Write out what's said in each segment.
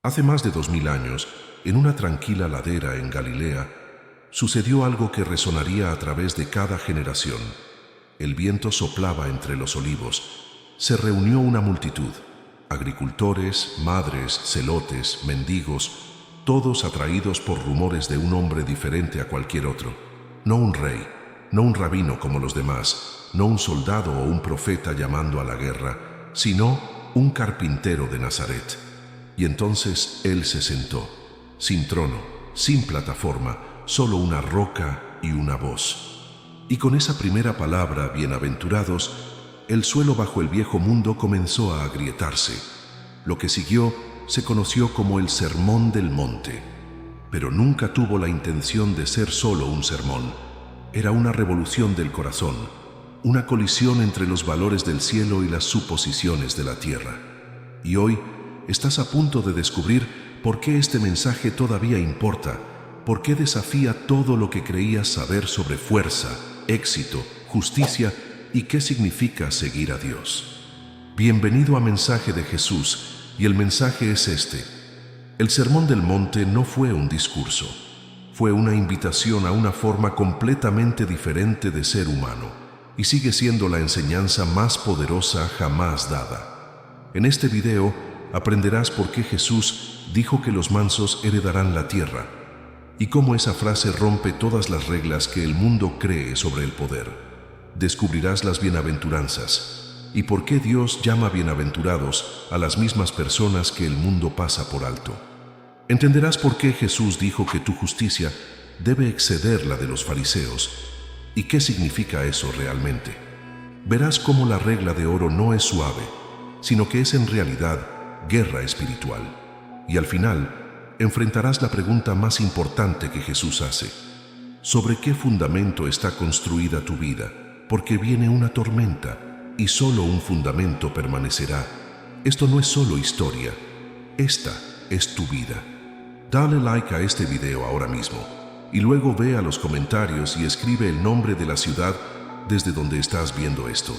Hace más de 2000 años, en una tranquila ladera en Galilea, sucedió algo que resonaría a través de cada generación. El viento soplaba entre los olivos. Se reunió una multitud: agricultores, madres, celotes, mendigos, todos atraídos por rumores de un hombre diferente a cualquier otro. No un rey, no un rabino como los demás, no un soldado o un profeta llamando a la guerra, sino un carpintero de Nazaret. Y entonces él se sentó, sin trono, sin plataforma, solo una roca y una voz. Y con esa primera palabra, bienaventurados, el suelo bajo el viejo mundo comenzó a agrietarse. Lo que siguió se conoció como el Sermón del Monte, pero nunca tuvo la intención de ser solo un sermón. Era una revolución del corazón, una colisión entre los valores del cielo y las suposiciones de la tierra. Y hoy estás a punto de descubrir por qué este mensaje todavía importa, por qué desafía todo lo que creías saber sobre fuerza, éxito, justicia y qué significa seguir a Dios. Bienvenido a Mensaje de Jesús, y el mensaje es este. El Sermón del Monte no fue un discurso, fue una invitación a una forma completamente diferente de ser humano, y sigue siendo la enseñanza más poderosa jamás dada. En este video aprenderás por qué Jesús dijo que los mansos heredarán la tierra, y cómo esa frase rompe todas las reglas que el mundo cree sobre el poder. Descubrirás las bienaventuranzas, y por qué Dios llama bienaventurados a las mismas personas que el mundo pasa por alto. Entenderás por qué Jesús dijo que tu justicia debe exceder la de los fariseos, y qué significa eso realmente. Verás cómo la regla de oro no es suave, sino que es en realidad guerra espiritual. Y al final, enfrentarás la pregunta más importante que Jesús hace: ¿sobre qué fundamento está construida tu vida? Porque viene una tormenta, y solo un fundamento permanecerá. Esto no es solo historia, esta es tu vida. Dale like a este video ahora mismo, y luego ve a los comentarios y escribe el nombre de la ciudad desde donde estás viendo esto.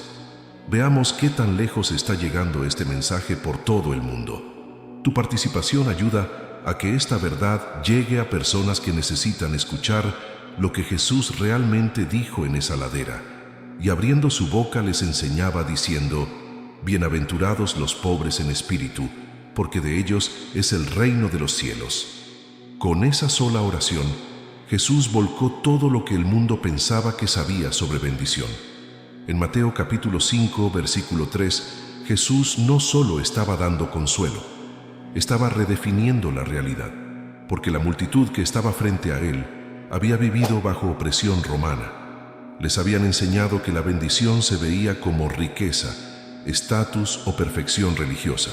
Veamos qué tan lejos está llegando este mensaje por todo el mundo. Tu participación ayuda a que esta verdad llegue a personas que necesitan escuchar lo que Jesús realmente dijo en esa ladera. Y abriendo su boca les enseñaba diciendo: bienaventurados los pobres en espíritu, porque de ellos es el reino de los cielos. Con esa sola oración, Jesús volcó todo lo que el mundo pensaba que sabía sobre bendición. En Mateo capítulo 5, versículo 3, Jesús no solo estaba dando consuelo, estaba redefiniendo la realidad, porque la multitud que estaba frente a él había vivido bajo opresión romana. Les habían enseñado que la bendición se veía como riqueza, estatus o perfección religiosa.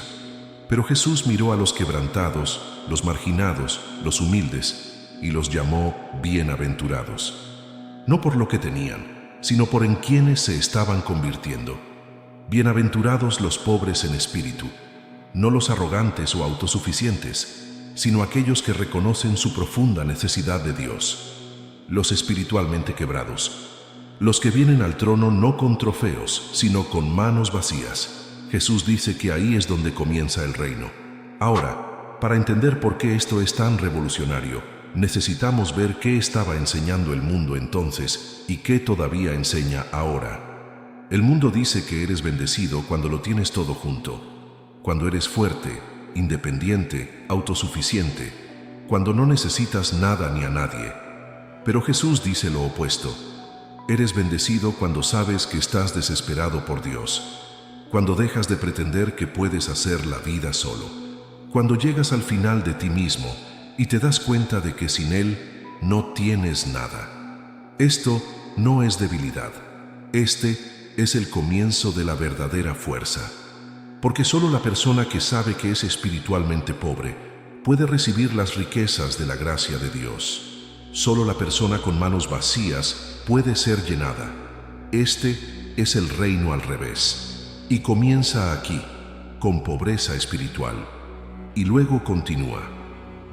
Pero Jesús miró a los quebrantados, los marginados, los humildes, y los llamó bienaventurados. No por lo que tenían, sino por en quienes se estaban convirtiendo. Bienaventurados los pobres en espíritu, no los arrogantes o autosuficientes, sino aquellos que reconocen su profunda necesidad de Dios. Los espiritualmente quebrados, los que vienen al trono no con trofeos, sino con manos vacías. Jesús dice que ahí es donde comienza el reino. Ahora, para entender por qué esto es tan revolucionario, necesitamos ver qué estaba enseñando el mundo entonces y qué todavía enseña ahora. El mundo dice que eres bendecido cuando lo tienes todo junto, cuando eres fuerte, independiente, autosuficiente, cuando no necesitas nada ni a nadie. Pero Jesús dice lo opuesto. Eres bendecido cuando sabes que estás desesperado por Dios, cuando dejas de pretender que puedes hacer la vida solo, cuando llegas al final de ti mismo y te das cuenta de que sin Él no tienes nada. Esto no es debilidad, este es el comienzo de la verdadera fuerza, porque solo la persona que sabe que es espiritualmente pobre puede recibir las riquezas de la gracia de Dios. Solo la persona con manos vacías puede ser llenada. Este es el reino al revés. Y comienza aquí, con pobreza espiritual, y luego continúa: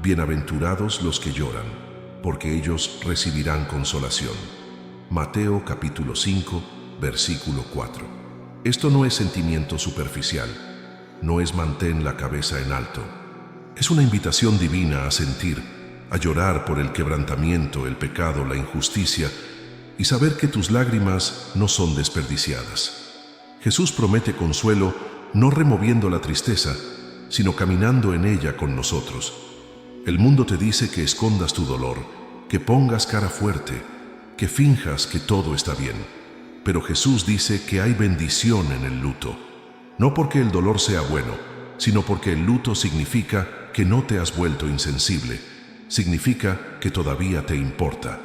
bienaventurados los que lloran, porque ellos recibirán consolación. Mateo capítulo 5, versículo 4. Esto no es sentimiento superficial, no es mantén la cabeza en alto. Es una invitación divina a sentir, a llorar por el quebrantamiento, el pecado, la injusticia y saber que tus lágrimas no son desperdiciadas. Jesús promete consuelo no removiendo la tristeza, sino caminando en ella con nosotros. El mundo te dice que escondas tu dolor, que pongas cara fuerte, que finjas que todo está bien. Pero Jesús dice que hay bendición en el luto, no porque el dolor sea bueno, sino porque el luto significa que no te has vuelto insensible, significa que todavía te importa,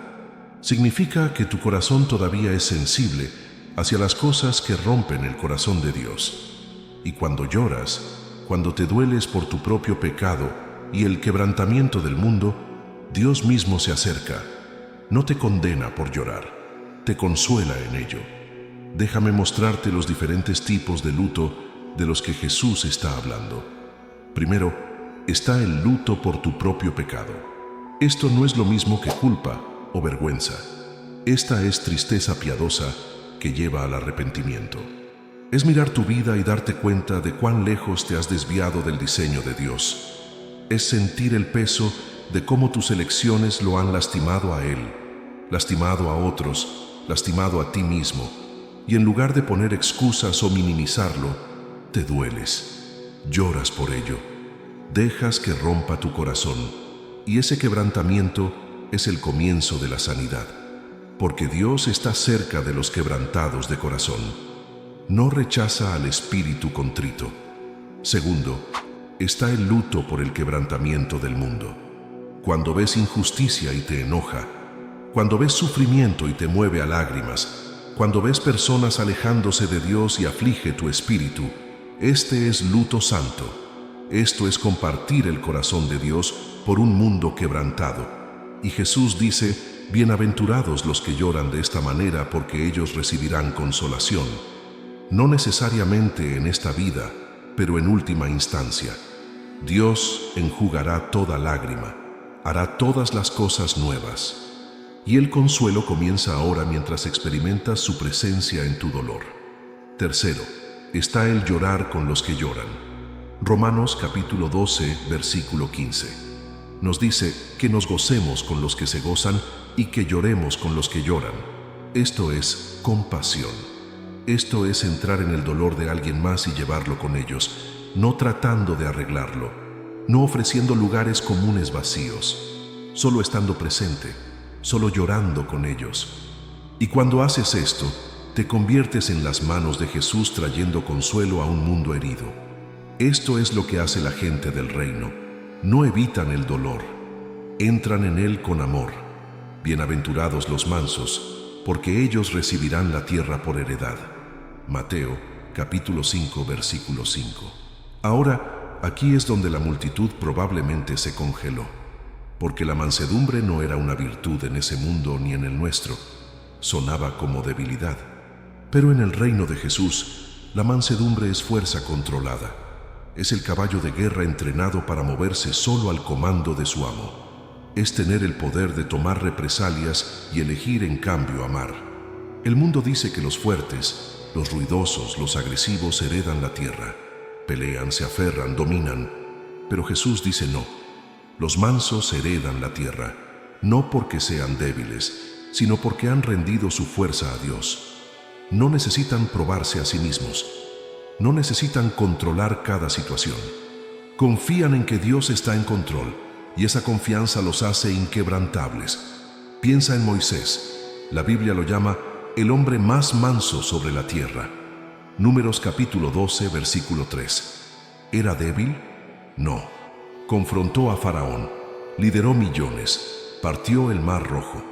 significa que tu corazón todavía es sensible hacia las cosas que rompen el corazón de Dios. Y cuando lloras, cuando te dueles por tu propio pecado y el quebrantamiento del mundo, Dios mismo se acerca. No te condena por llorar, te consuela en ello. Déjame mostrarte los diferentes tipos de luto de los que Jesús está hablando. Primero, está el luto por tu propio pecado. Esto no es lo mismo que culpa o vergüenza. Esta es tristeza piadosa que lleva al arrepentimiento. Es mirar tu vida y darte cuenta de cuán lejos te has desviado del diseño de Dios. Es sentir el peso de cómo tus elecciones lo han lastimado a Él, lastimado a otros, lastimado a ti mismo, y en lugar de poner excusas o minimizarlo, te dueles, lloras por ello, dejas que rompa tu corazón, y ese quebrantamiento es el comienzo de la sanidad, porque Dios está cerca de los quebrantados de corazón. No rechaza al espíritu contrito. Segundo, está el luto por el quebrantamiento del mundo. Cuando ves injusticia y te enoja, cuando ves sufrimiento y te mueve a lágrimas, cuando ves personas alejándose de Dios y aflige tu espíritu, este es luto santo. Esto es compartir el corazón de Dios por un mundo quebrantado. Y Jesús dice, bienaventurados los que lloran de esta manera porque ellos recibirán consolación. No necesariamente en esta vida, pero en última instancia. Dios enjugará toda lágrima, hará todas las cosas nuevas. Y el consuelo comienza ahora mientras experimentas su presencia en tu dolor. Tercero, está el llorar con los que lloran. Romanos capítulo 12, versículo 15. Nos dice que nos gocemos con los que se gozan y que lloremos con los que lloran. Esto es compasión. Esto es entrar en el dolor de alguien más y llevarlo con ellos, no tratando de arreglarlo, no ofreciendo lugares comunes vacíos, solo estando presente, solo llorando con ellos. Y cuando haces esto, te conviertes en las manos de Jesús trayendo consuelo a un mundo herido. Esto es lo que hace la gente del reino. No evitan el dolor, entran en él con amor. Bienaventurados los mansos, porque ellos recibirán la tierra por heredad. Mateo, capítulo 5, versículo 5. Ahora, aquí es donde la multitud probablemente se congeló, porque la mansedumbre no era una virtud en ese mundo ni en el nuestro, sonaba como debilidad. Pero en el reino de Jesús, la mansedumbre es fuerza controlada, es el caballo de guerra entrenado para moverse solo al comando de su amo, es tener el poder de tomar represalias y elegir en cambio amar. El mundo dice que los fuertes, los ruidosos, los agresivos heredan la tierra, pelean, se aferran, dominan, pero Jesús dice no. Los mansos heredan la tierra, no porque sean débiles, sino porque han rendido su fuerza a Dios. No necesitan probarse a sí mismos, no necesitan controlar cada situación. Confían en que Dios está en control y esa confianza los hace inquebrantables. Piensa en Moisés, la Biblia lo llama el hombre más manso sobre la tierra. Números capítulo 12, versículo 3. ¿Era débil? No. Confrontó a Faraón, lideró millones, partió el Mar Rojo,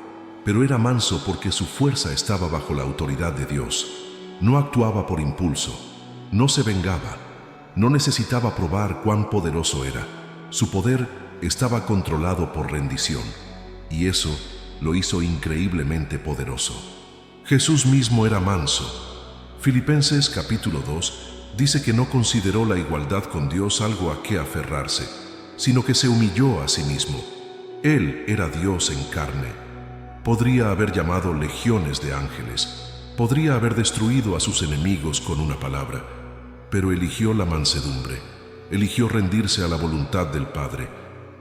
pero era manso porque su fuerza estaba bajo la autoridad de Dios. No actuaba por impulso, no se vengaba, no necesitaba probar cuán poderoso era. Su poder estaba controlado por rendición, y eso lo hizo increíblemente poderoso. Jesús mismo era manso. Filipenses capítulo 2 dice que no consideró la igualdad con Dios algo a qué aferrarse, sino que se humilló a sí mismo. Él era Dios en carne. Podría haber llamado legiones de ángeles, podría haber destruido a sus enemigos con una palabra, pero eligió la mansedumbre. eligió rendirse a la voluntad del Padre,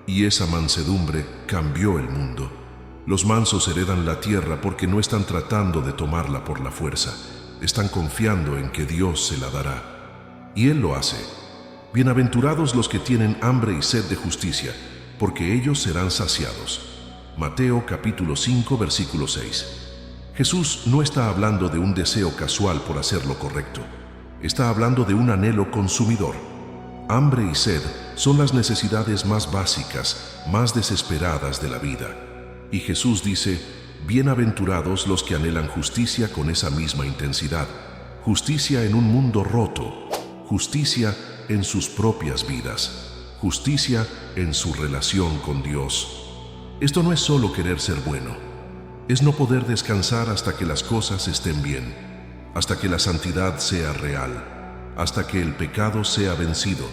y esa mansedumbre cambió el mundo. Los mansos heredan la tierra porque no están tratando de tomarla por la fuerza, están confiando en que Dios se la dará. Y Él lo hace. Bienaventurados los que tienen hambre y sed de justicia, porque ellos serán saciados. Mateo capítulo 5, versículo 6. Jesús no está hablando de un deseo casual por hacer lo correcto. Está hablando de un anhelo consumidor. Hambre y sed son las necesidades más básicas, más desesperadas de la vida. Y Jesús dice, bienaventurados los que anhelan justicia con esa misma intensidad. Justicia en un mundo roto. Justicia en sus propias vidas. Justicia en su relación con Dios. Esto no es solo querer ser bueno. Es no poder descansar hasta que las cosas estén bien, hasta que la santidad sea real, hasta que el pecado sea vencido,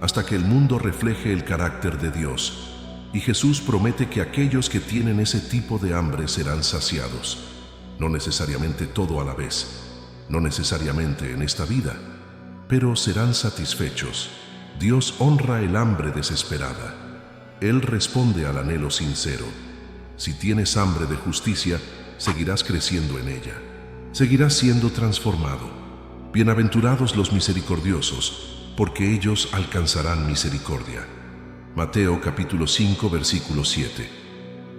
hasta que el mundo refleje el carácter de Dios. Y Jesús promete que aquellos que tienen ese tipo de hambre serán saciados. No necesariamente todo a la vez, no necesariamente en esta vida, pero serán satisfechos. Dios honra el hambre desesperada. Él responde al anhelo sincero. Si tienes hambre de justicia, seguirás creciendo en ella. Seguirás siendo transformado. Bienaventurados los misericordiosos, porque ellos alcanzarán misericordia. Mateo capítulo 5, versículo 7.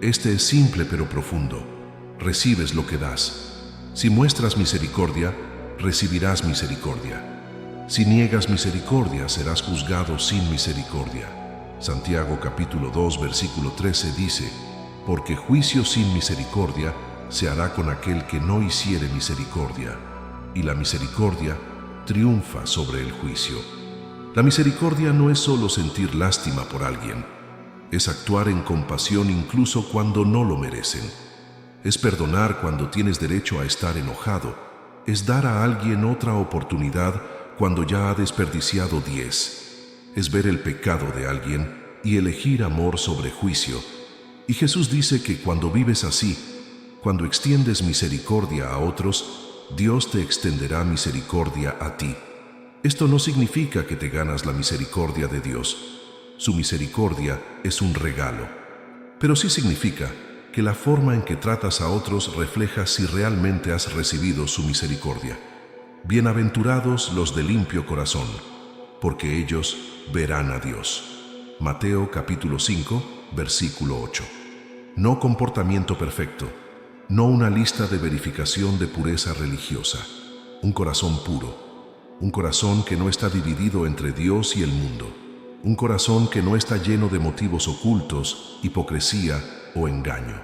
Este es simple pero profundo. Recibes lo que das. Si muestras misericordia, recibirás misericordia. Si niegas misericordia, serás juzgado sin misericordia. Santiago capítulo 2, versículo 13 dice, porque juicio sin misericordia se hará con aquel que no hiciere misericordia, y la misericordia triunfa sobre el juicio. La misericordia no es solo sentir lástima por alguien, es actuar en compasión incluso cuando no lo merecen. Es perdonar cuando tienes derecho a estar enojado, es dar a alguien otra oportunidad cuando ya ha desperdiciado 10. Es ver el pecado de alguien y elegir amor sobre juicio. Y Jesús dice que cuando vives así, cuando extiendes misericordia a otros, Dios te extenderá misericordia a ti. Esto no significa que te ganas la misericordia de Dios. Su misericordia es un regalo. Pero sí significa que la forma en que tratas a otros refleja si realmente has recibido su misericordia. Bienaventurados los de limpio corazón, porque ellos verán a Dios. Mateo capítulo 5, versículo 8. No comportamiento perfecto, no una lista de verificación de pureza religiosa. Un corazón puro, un corazón que no está dividido entre Dios y el mundo. Un corazón que no está lleno de motivos ocultos, hipocresía o engaño.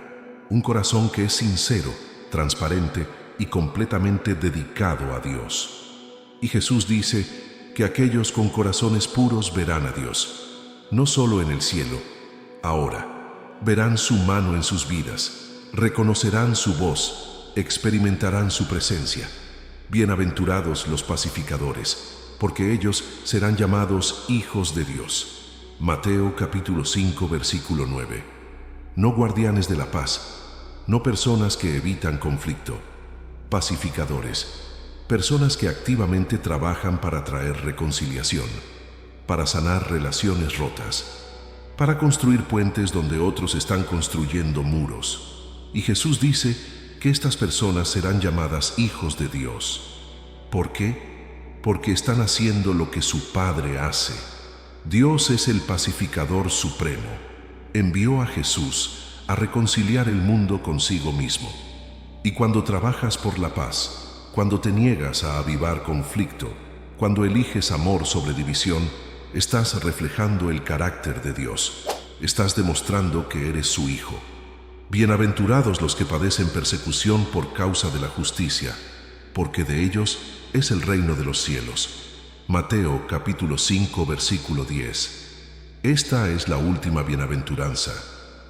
Un corazón que es sincero, transparente y completamente dedicado a Dios. Y Jesús dice que aquellos con corazones puros verán a Dios. No solo en el cielo, ahora, verán su mano en sus vidas, reconocerán su voz, experimentarán su presencia. Bienaventurados los pacificadores, porque ellos serán llamados hijos de Dios. Mateo capítulo 5, versículo 9. No guardianes de la paz, no personas que evitan conflicto, pacificadores, personas que activamente trabajan para traer reconciliación, para sanar relaciones rotas, para construir puentes donde otros están construyendo muros. Y Jesús dice que estas personas serán llamadas hijos de Dios. ¿Por qué? Porque están haciendo lo que su Padre hace. Dios es el pacificador supremo. Envió a Jesús a reconciliar el mundo consigo mismo. Y cuando trabajas por la paz, cuando te niegas a avivar conflicto, cuando eliges amor sobre división, estás reflejando el carácter de Dios. Estás demostrando que eres su hijo. Bienaventurados los que padecen persecución por causa de la justicia, porque de ellos es el reino de los cielos. Mateo capítulo 5, versículo 10. Esta es la última bienaventuranza,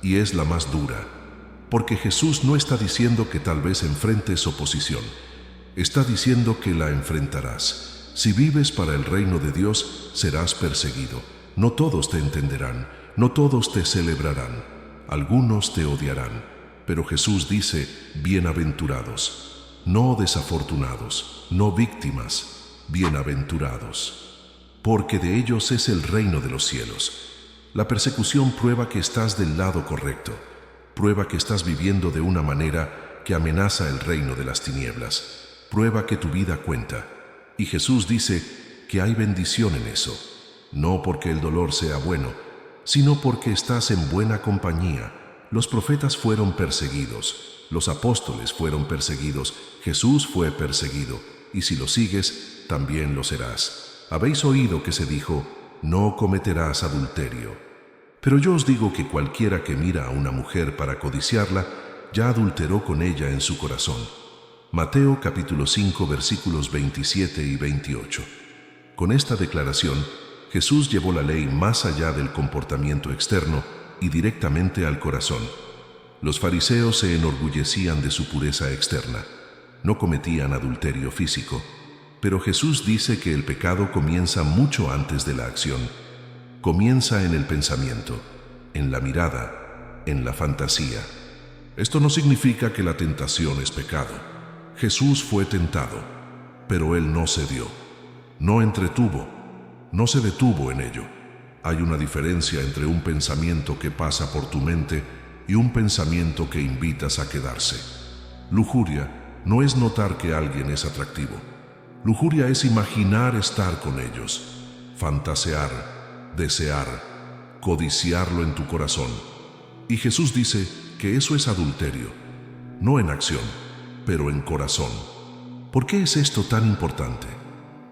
y es la más dura, porque Jesús no está diciendo que tal vez enfrentes oposición, está diciendo que la enfrentarás. Si vives para el reino de Dios, serás perseguido. No todos te entenderán, no todos te celebrarán, algunos te odiarán. Pero Jesús dice, bienaventurados, no desafortunados, no víctimas, bienaventurados. porque de ellos es el reino de los cielos. La persecución prueba que estás del lado correcto, prueba que estás viviendo de una manera que amenaza el reino de las tinieblas, prueba que tu vida cuenta. Y Jesús dice que hay bendición en eso, no porque el dolor sea bueno, sino porque estás en buena compañía. Los profetas fueron perseguidos, los apóstoles fueron perseguidos, Jesús fue perseguido, y si lo sigues, también lo serás. Habéis oído que se dijo: no cometerás adulterio. Pero yo os digo que cualquiera que mira a una mujer para codiciarla, ya adulteró con ella en su corazón. Mateo capítulo 5 versículos 27 y 28. Con esta declaración, Jesús llevó la ley más allá del comportamiento externo y directamente al corazón. Los fariseos se enorgullecían de su pureza externa, no cometían adulterio físico, pero Jesús dice que el pecado comienza mucho antes de la acción. Comienza en el pensamiento, en la mirada, en la fantasía. Esto no significa que la tentación es pecado. Jesús fue tentado, pero Él no cedió, no entretuvo, no se detuvo en ello. Hay una diferencia entre un pensamiento que pasa por tu mente y un pensamiento que invitas a quedarse. Lujuria no es notar que alguien es atractivo. Lujuria es imaginar estar con ellos, fantasear, desear, codiciarlo en tu corazón. Y Jesús dice que eso es adulterio, no en acción, pero en corazón. ¿Por qué es esto tan importante?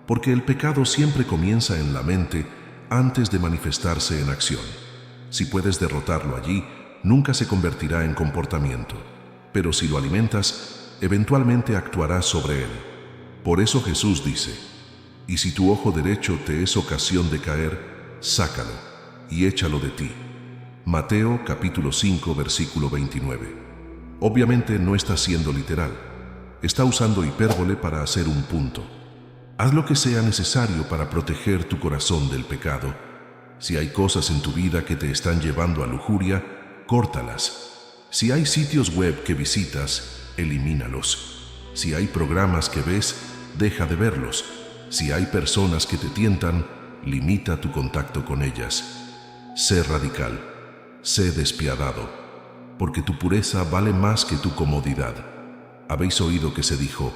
Porque el pecado siempre comienza en la mente antes de manifestarse en acción. Si puedes derrotarlo allí, nunca se convertirá en comportamiento, pero si lo alimentas, eventualmente actuarás sobre él. Por eso Jesús dice: y si tu ojo derecho te es ocasión de caer, sácalo y échalo de ti. Mateo capítulo 5 versículo 29. Obviamente no está siendo literal, está usando hipérbole para hacer un punto. Haz lo que sea necesario para proteger tu corazón del pecado. Si hay cosas en tu vida que te están llevando a lujuria, córtalas. Si hay sitios web que visitas, elimínalos. Si hay programas que ves, deja de verlos. Si hay personas que te tientan, limita tu contacto con ellas. Sé radical, sé despiadado, porque tu pureza vale más que tu comodidad. Habéis oído que se dijo: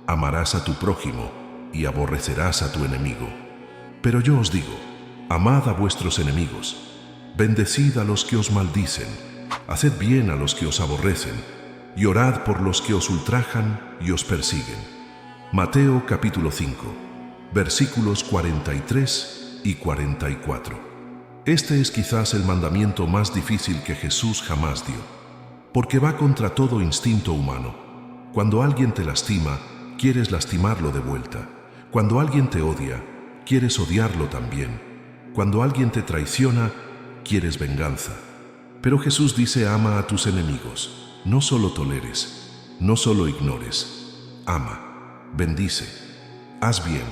amarás a tu prójimo y aborrecerás a tu enemigo. Pero yo os digo: amad a vuestros enemigos, bendecid a los que os maldicen, haced bien a los que os aborrecen, y orad por los que os ultrajan y os persiguen. Mateo capítulo 5, versículos 43 y 44. Este es quizás el mandamiento más difícil que Jesús jamás dio, porque va contra todo instinto humano. Cuando alguien te lastima, quieres lastimarlo de vuelta. Cuando alguien te odia, quieres odiarlo también. Cuando alguien te traiciona, quieres venganza. Pero Jesús dice: ama a tus enemigos. No solo toleres, no solo ignores. Ama, bendice, haz bien,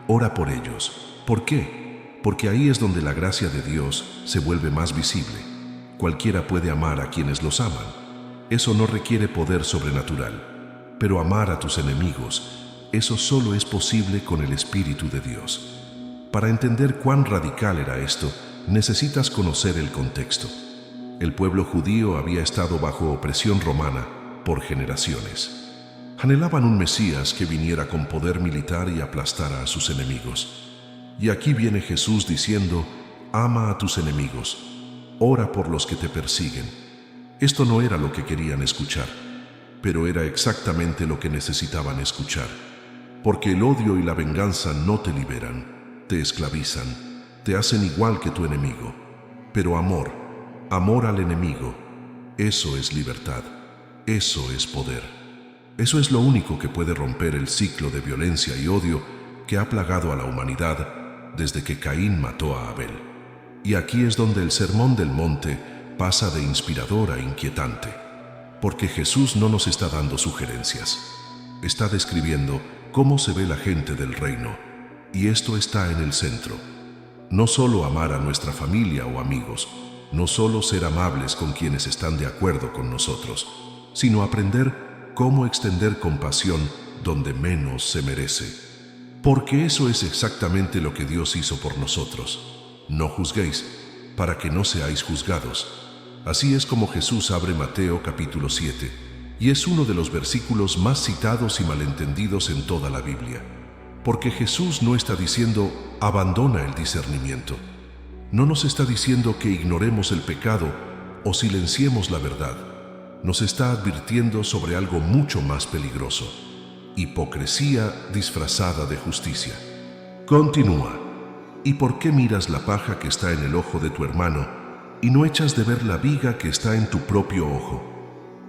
ora por ellos. ¿Por qué? Porque ahí es donde la gracia de Dios se vuelve más visible. Cualquiera puede amar a quienes los aman. Eso no requiere poder sobrenatural. Pero amar a tus enemigos, eso solo es posible con el Espíritu de Dios. Para entender cuán radical era esto, necesitas conocer el contexto. El pueblo judío había estado bajo opresión romana por generaciones. Anhelaban un Mesías que viniera con poder militar y aplastara a sus enemigos. Y aquí viene Jesús diciendo: ama a tus enemigos, ora por los que te persiguen. Esto no era lo que querían escuchar, pero era exactamente lo que necesitaban escuchar. Porque el odio y la venganza no te liberan, te esclavizan, te hacen igual que tu enemigo. Pero amor al enemigo, eso es libertad, eso es poder. Eso es lo único que puede romper el ciclo de violencia y odio que ha plagado a la humanidad desde que Caín mató a Abel. Y aquí es donde el Sermón del Monte pasa de inspirador a inquietante, porque Jesús no nos está dando sugerencias, está describiendo cómo se ve la gente del reino, y esto está en el centro. No solo amar a nuestra familia o amigos, no solo ser amables con quienes están de acuerdo con nosotros, sino aprender cómo extender compasión donde menos se merece. Porque eso es exactamente lo que Dios hizo por nosotros. No juzguéis, para que no seáis juzgados. Así es como Jesús abre Mateo capítulo 7, y es uno de los versículos más citados y malentendidos en toda la Biblia. Porque Jesús no está diciendo, abandona el discernimiento. No nos está diciendo que ignoremos el pecado o silenciemos la verdad. Nos está advirtiendo sobre algo mucho más peligroso: hipocresía disfrazada de justicia. Continúa. ¿Y por qué miras la paja que está en el ojo de tu hermano y no echas de ver la viga que está en tu propio ojo?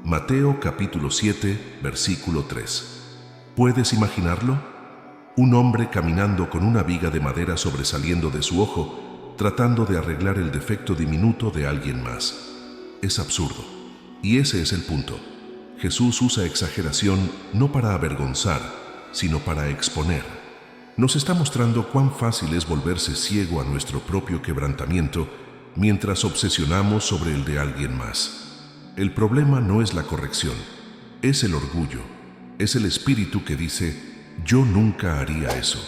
Mateo capítulo 7, versículo 3. ¿Puedes imaginarlo? Un hombre caminando con una viga de madera sobresaliendo de su ojo, tratando de arreglar el defecto diminuto de alguien más. Es absurdo. Y ese es el punto. Jesús usa exageración no para avergonzar, sino para exponer. Nos está mostrando cuán fácil es volverse ciego a nuestro propio quebrantamiento mientras obsesionamos sobre el de alguien más. El problema no es la corrección, es el orgullo, es el espíritu que dice, yo nunca haría eso.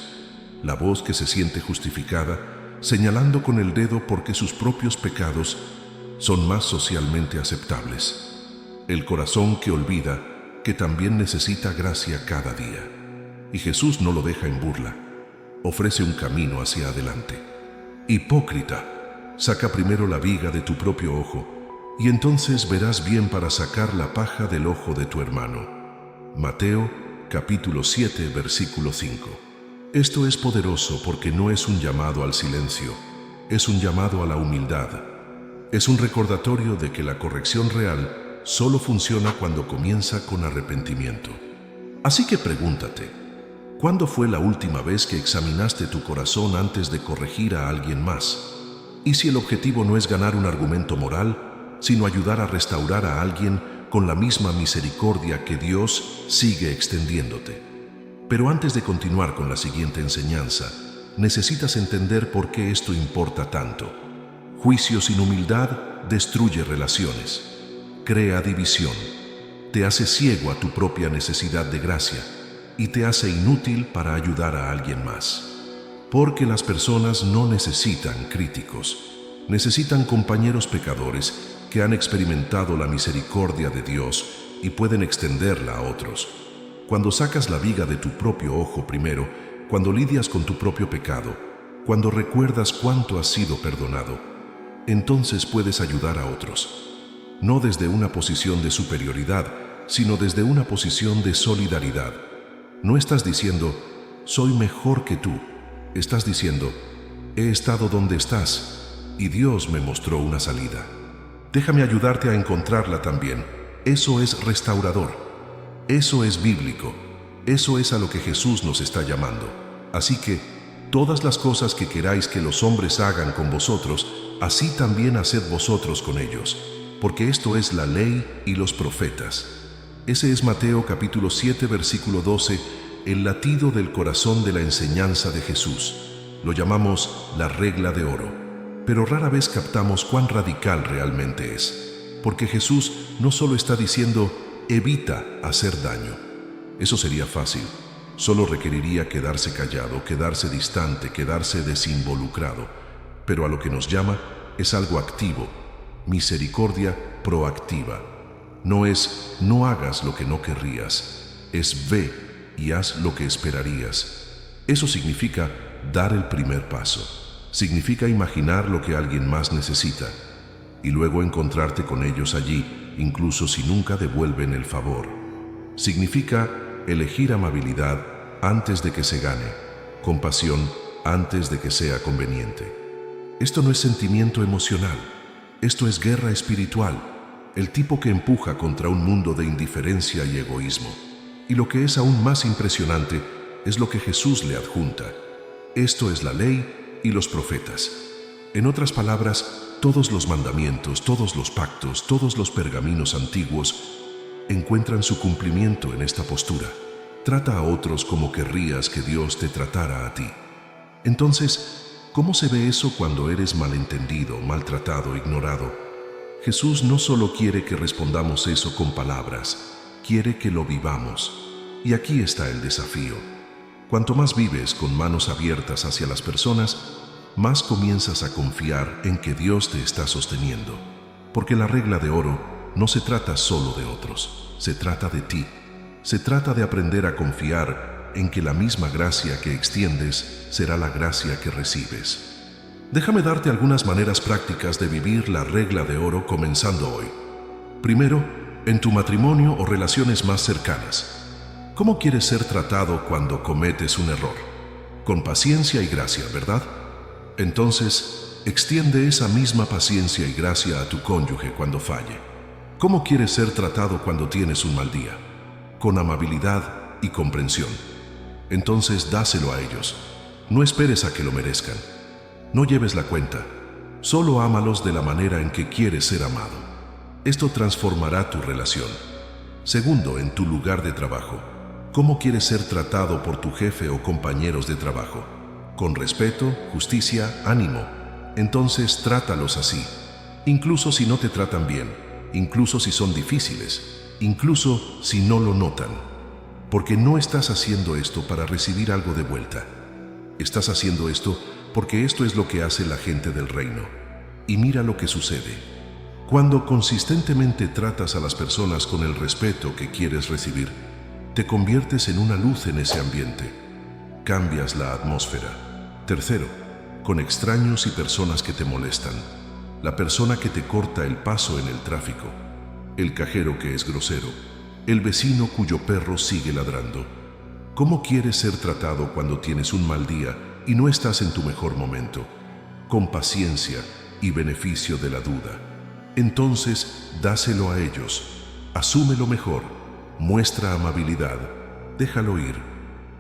La voz que se siente justificada, señalando con el dedo porque sus propios pecados son más socialmente aceptables. El corazón que olvida que también necesita gracia cada día. Y Jesús no lo deja en burla. Ofrece un camino hacia adelante. Hipócrita, saca primero la viga de tu propio ojo, y entonces verás bien para sacar la paja del ojo de tu hermano. Mateo, capítulo 7, versículo 5. Esto es poderoso porque no es un llamado al silencio, es un llamado a la humildad. Es un recordatorio de que la corrección real solo funciona cuando comienza con arrepentimiento. Así que pregúntate, ¿cuándo fue la última vez que examinaste tu corazón antes de corregir a alguien más? Y si el objetivo no es ganar un argumento moral, sino ayudar a restaurar a alguien con la misma misericordia que Dios sigue extendiéndote. Pero antes de continuar con la siguiente enseñanza, necesitas entender por qué esto importa tanto. Juicio sin humildad destruye relaciones, crea división, te hace ciego a tu propia necesidad de gracia y te hace inútil para ayudar a alguien más. Porque las personas no necesitan críticos, necesitan compañeros pecadores que han experimentado la misericordia de Dios y pueden extenderla a otros. Cuando sacas la viga de tu propio ojo primero, cuando lidias con tu propio pecado, cuando recuerdas cuánto has sido perdonado, entonces puedes ayudar a otros. No desde una posición de superioridad, sino desde una posición de solidaridad. No estás diciendo, soy mejor que tú. Estás diciendo, he estado donde estás y Dios me mostró una salida. Déjame ayudarte a encontrarla también. Eso es restaurador. Eso es bíblico. Eso es a lo que Jesús nos está llamando. Así que, todas las cosas que queráis que los hombres hagan con vosotros, así también haced vosotros con ellos, porque esto es la ley y los profetas. Ese es Mateo capítulo 7, versículo 12, el latido del corazón de la enseñanza de Jesús. Lo llamamos la regla de oro, pero rara vez captamos cuán radical realmente es, porque Jesús no solo está diciendo, evita hacer daño. Eso sería fácil, solo requeriría quedarse callado, quedarse distante, quedarse desinvolucrado, pero a lo que nos llama es algo activo, misericordia proactiva. No es no hagas lo que no querrías, es ve y haz lo que esperarías. Eso significa dar el primer paso. Significa imaginar lo que alguien más necesita y luego encontrarte con ellos allí, incluso si nunca devuelven el favor. Significa elegir amabilidad antes de que se gane, compasión antes de que sea conveniente. Esto no es sentimiento emocional, esto es guerra espiritual, el tipo que empuja contra un mundo de indiferencia y egoísmo. Y lo que es aún más impresionante es lo que Jesús le adjunta. Esto es la ley y los profetas. En otras palabras, todos los mandamientos, todos los pactos, todos los pergaminos antiguos encuentran su cumplimiento en esta postura. Trata a otros como querrías que Dios te tratara a ti. Entonces, ¿cómo se ve eso cuando eres malentendido, maltratado, ignorado? Jesús no solo quiere que respondamos eso con palabras, quiere que lo vivamos. Y aquí está el desafío. Cuanto más vives con manos abiertas hacia las personas, más comienzas a confiar en que Dios te está sosteniendo. Porque la regla de oro no se trata solo de otros, se trata de ti. Se trata de aprender a confiar en que la misma gracia que extiendes será la gracia que recibes. Déjame darte algunas maneras prácticas de vivir la regla de oro comenzando hoy. Primero, en tu matrimonio o relaciones más cercanas. ¿Cómo quieres ser tratado cuando cometes un error? Con paciencia y gracia, ¿verdad? Entonces, extiende esa misma paciencia y gracia a tu cónyuge cuando falle. ¿Cómo quieres ser tratado cuando tienes un mal día? Con amabilidad y comprensión. Entonces, dáselo a ellos. No esperes a que lo merezcan. No lleves la cuenta. Solo ámalos de la manera en que quieres ser amado. Esto transformará tu relación. Segundo, en tu lugar de trabajo. ¿Cómo quieres ser tratado por tu jefe o compañeros de trabajo? Con respeto, justicia, ánimo. Entonces, trátalos así. Incluso si no te tratan bien, incluso si son difíciles, incluso si no lo notan. Porque no estás haciendo esto para recibir algo de vuelta. Estás haciendo esto porque esto es lo que hace la gente del reino. Y mira lo que sucede. Cuando consistentemente tratas a las personas con el respeto que quieres recibir, te conviertes en una luz en ese ambiente. Cambias la atmósfera. Tercero, con extraños y personas que te molestan. La persona que te corta el paso en el tráfico. El cajero que es grosero. El vecino cuyo perro sigue ladrando. ¿Cómo quieres ser tratado cuando tienes un mal día y no estás en tu mejor momento? Con paciencia y beneficio de la duda. Entonces, dáselo a ellos. Asume lo mejor. Muestra amabilidad. Déjalo ir.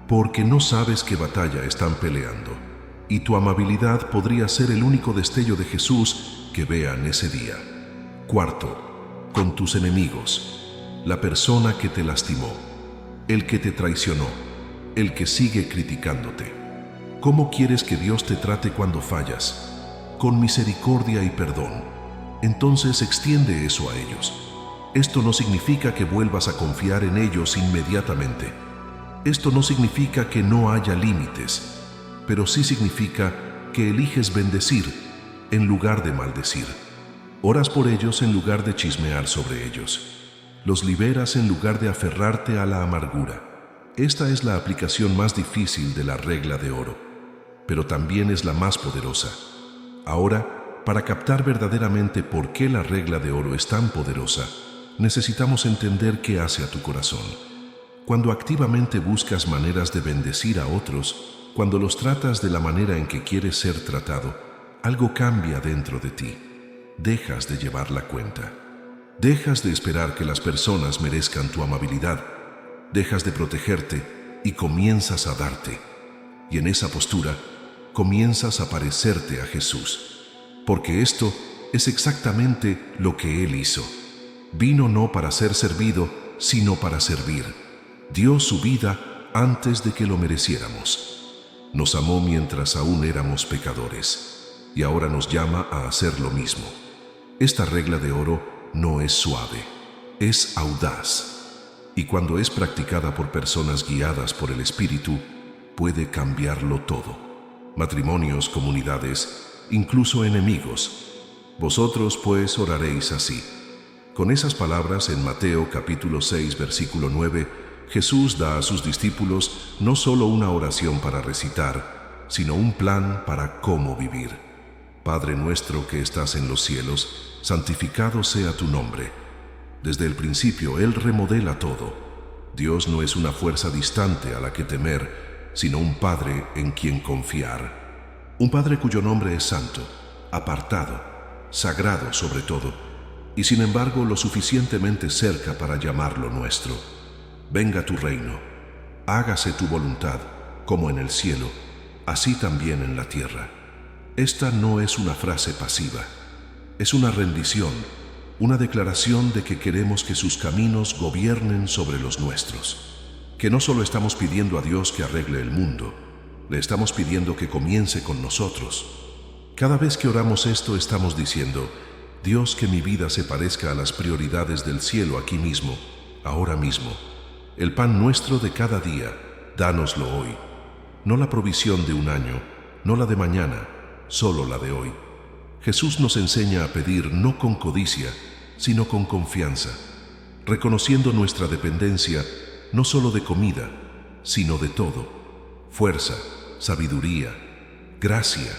Porque no sabes qué batalla están peleando. Y tu amabilidad podría ser el único destello de Jesús que vean ese día. Cuarto, con tus enemigos. La persona que te lastimó. El que te traicionó. El que sigue criticándote. ¿Cómo quieres que Dios te trate cuando fallas? Con misericordia y perdón. Entonces extiende eso a ellos. Esto no significa que vuelvas a confiar en ellos inmediatamente. Esto no significa que no haya límites, pero sí significa que eliges bendecir en lugar de maldecir. Oras por ellos en lugar de chismear sobre ellos. Los liberas en lugar de aferrarte a la amargura. Esta es la aplicación más difícil de la regla de oro, pero también es la más poderosa. Ahora, para captar verdaderamente por qué la regla de oro es tan poderosa, necesitamos entender qué hace a tu corazón. Cuando activamente buscas maneras de bendecir a otros, cuando los tratas de la manera en que quieres ser tratado, algo cambia dentro de ti. Dejas de llevar la cuenta. Dejas de esperar que las personas merezcan tu amabilidad. Dejas de protegerte y comienzas a darte. Y en esa postura, comienzas a parecerte a Jesús. Porque esto es exactamente lo que Él hizo. Vino no para ser servido, sino para servir. Dio su vida antes de que lo mereciéramos. Nos amó mientras aún éramos pecadores, y ahora nos llama a hacer lo mismo. Esta regla de oro no es suave, es audaz. Y cuando es practicada por personas guiadas por el Espíritu, puede cambiarlo todo. Matrimonios, comunidades, incluso enemigos. Vosotros pues oraréis así. Con esas palabras en Mateo capítulo 6, versículo 9, Jesús da a sus discípulos no solo una oración para recitar, sino un plan para cómo vivir. Padre nuestro que estás en los cielos, santificado sea tu nombre. Desde el principio Él remodela todo. Dios no es una fuerza distante a la que temer, sino un Padre en quien confiar. Un Padre cuyo nombre es santo, apartado, sagrado sobre todo, y sin embargo lo suficientemente cerca para llamarlo nuestro. Venga tu reino, hágase tu voluntad, como en el cielo, así también en la tierra. Esta no es una frase pasiva, es una rendición, una declaración de que queremos que sus caminos gobiernen sobre los nuestros. Que no solo estamos pidiendo a Dios que arregle el mundo, le estamos pidiendo que comience con nosotros. Cada vez que oramos esto estamos diciendo, Dios, que mi vida se parezca a las prioridades del cielo aquí mismo, ahora mismo. El pan nuestro de cada día, dánoslo hoy. no la provisión de un año, no la de mañana, solo la de hoy. Jesús nos enseña a pedir no con codicia, sino con confianza, reconociendo nuestra dependencia no solo de comida, sino de todo: fuerza, sabiduría, gracia.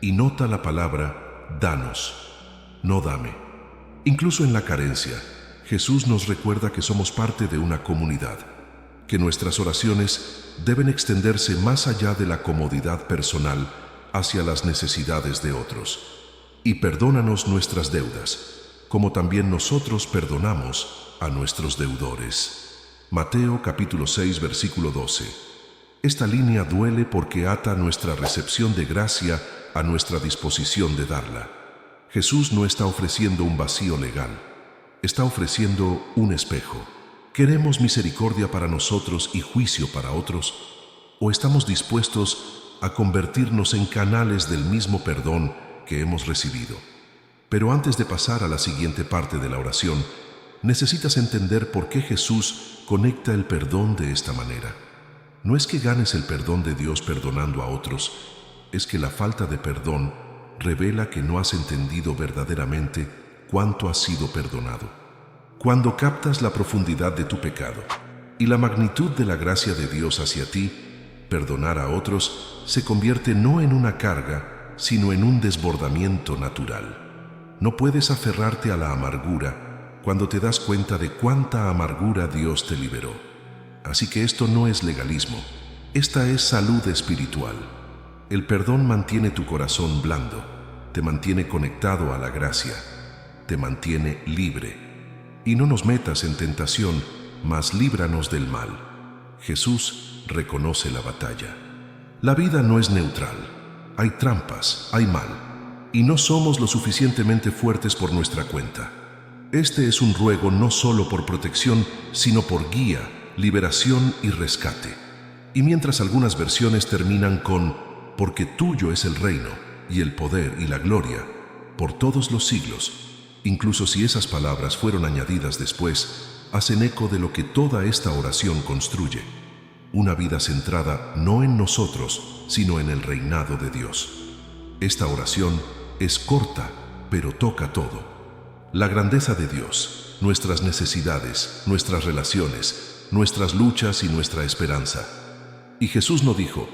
Y nota la palabra danos, no dame. Incluso en la carencia, Jesús nos recuerda que somos parte de una comunidad, que nuestras oraciones deben extenderse más allá de la comodidad personal hacia las necesidades de otros. Y perdónanos nuestras deudas, como también nosotros perdonamos a nuestros deudores. Mateo capítulo 6, versículo 12. Esta línea duele porque ata nuestra recepción de gracia a nuestra disposición de darla. Jesús no está ofreciendo un vacío legal, está ofreciendo un espejo. ¿Queremos misericordia para nosotros y juicio para otros? ¿O estamos dispuestos a convertirnos en canales del mismo perdón que hemos recibido? Pero antes de pasar a la siguiente parte de la oración, necesitas entender por qué Jesús conecta el perdón de esta manera. No es que ganes el perdón de Dios perdonando a otros, es que la falta de perdón revela que no has entendido verdaderamente cuánto has sido perdonado. Cuando captas la profundidad de tu pecado y la magnitud de la gracia de Dios hacia ti, perdonar a otros se convierte no en una carga, sino en un desbordamiento natural. No puedes aferrarte a la amargura cuando te das cuenta de cuánta amargura Dios te liberó. Así que esto no es legalismo, esta es salud espiritual. El perdón mantiene tu corazón blando, te mantiene conectado a la gracia, te mantiene libre. Y no nos metas en tentación, mas líbranos del mal. Jesús reconoce la batalla. La vida no es neutral, hay trampas, hay mal, y no somos lo suficientemente fuertes por nuestra cuenta. Este es un ruego no solo por protección, sino por guía, liberación y rescate. Y mientras algunas versiones terminan con porque tuyo es el reino, y el poder y la gloria, por todos los siglos, incluso si esas palabras fueron añadidas después, hacen eco de lo que toda esta oración construye: una vida centrada no en nosotros, sino en el reinado de Dios. Esta oración es corta, pero toca todo: la grandeza de Dios, nuestras necesidades, nuestras relaciones, nuestras luchas y nuestra esperanza. Y Jesús no dijo: